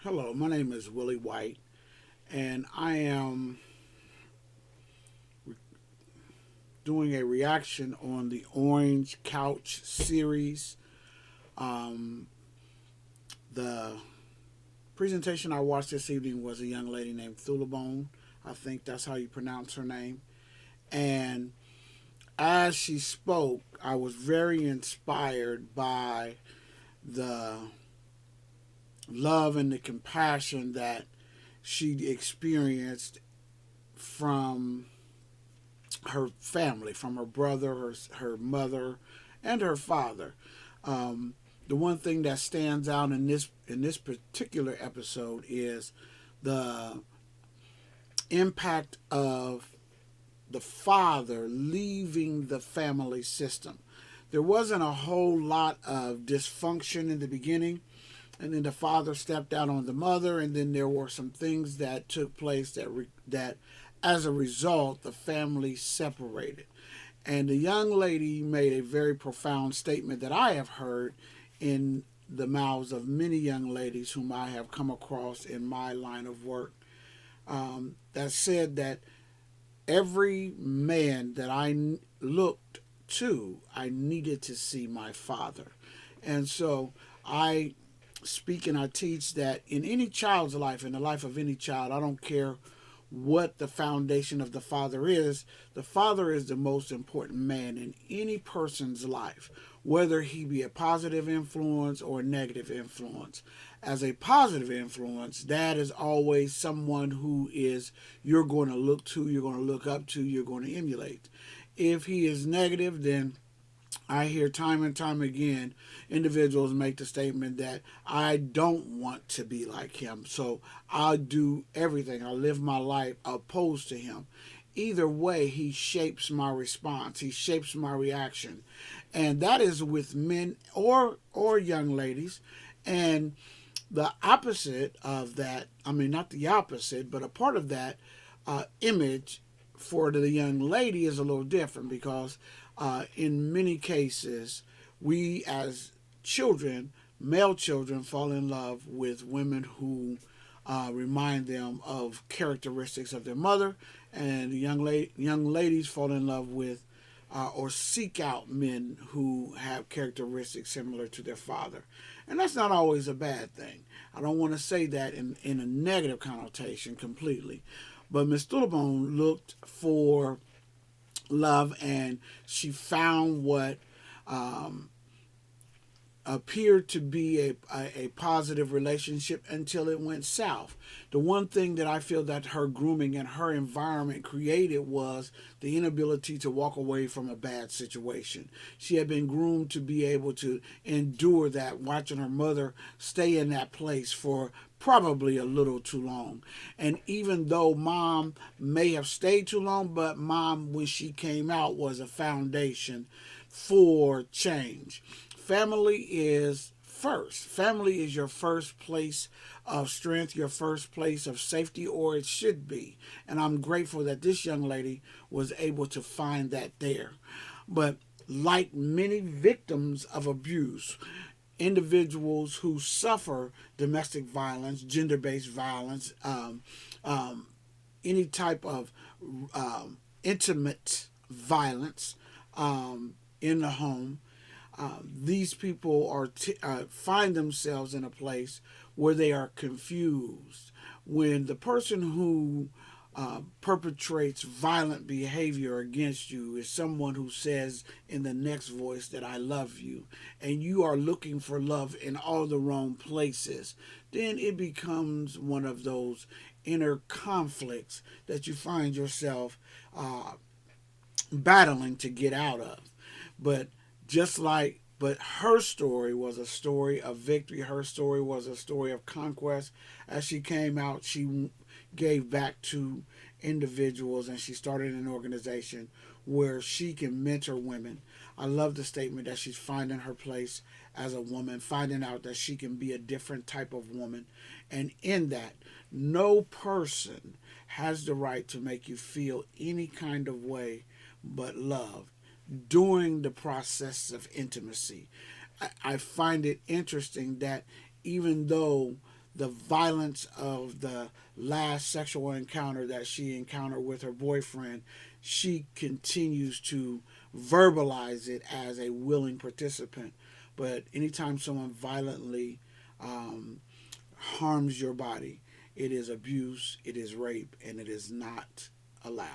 Hello, my name is Willie White, and I am doing a reaction on the Orange Couch series. Um, the presentation I watched this evening was a young lady named Thulebone. I think that's how you pronounce her name. And as she spoke, I was very inspired by the love and the compassion that she experienced from her family, from her brother, her mother, and her father. Um, the one thing that stands out in this particular episode is the impact of the father leaving the family system. There wasn't a whole lot of dysfunction in the beginning, and then the father stepped out on the mother, and then there were some things that took place that as a result the family separated. And the young lady made a very profound statement that I have heard in the mouths of many young ladies whom I have come across in my line of work, that said that every man that looked to, I needed to see my father. And so I speak and I teach that in any child's life, in the life of any child, I don't care what the foundation of the father is the most important man in any person's life, whether he be a positive influence or a negative influence. As a positive influence, dad is always someone who is you're going to look to, you're going to look up to, you're going to emulate. If he is negative, then I hear time and time again individuals make the statement that I don't want to be like him, so I'll do everything. I live my life opposed to him. Either way, he shapes my response. He shapes my reaction, and that is with men or young ladies. And the opposite of that, I mean, not the opposite, but a part of that image for the young lady is a little different because in many cases, we as children, male children, fall in love with women who remind them of characteristics of their mother, and young ladies fall in love with or seek out men who have characteristics similar to their father. And that's not always a bad thing. I don't want to say that in a negative connotation completely. But Miss Thulebone looked for love, and she found what um, appeared to be a positive relationship until it went south. The one thing that I feel that her grooming and her environment created was the inability to walk away from a bad situation. She had been groomed to be able to endure that, watching her mother stay in that place for probably a little too long. And even though mom may have stayed too long, but mom, when she came out, was a foundation for change. Family is first. Family is your first place of strength, your first place of safety, or it should be. And I'm grateful that this young lady was able to find that there. But like many victims of abuse, individuals who suffer domestic violence, gender based violence, any type of intimate violence in the home, these people find themselves in a place where they are confused. When the person who perpetrates violent behavior against you is someone who says in the next voice that I love you, and you are looking for love in all the wrong places, then it becomes one of those inner conflicts that you find yourself battling to get out of. But but her story was a story of victory. Her story was a story of conquest. As she came out, she gave back to individuals, and she started an organization where she can mentor women. I love the statement that she's finding her place as a woman, finding out that she can be a different type of woman. And in that, no person has the right to make you feel any kind of way but love during the process of intimacy. I find it interesting that even though the violence of the last sexual encounter that she encountered with her boyfriend, she continues to verbalize it as a willing participant. But anytime someone violently harms your body, it is abuse, it is rape, and it is not allowed.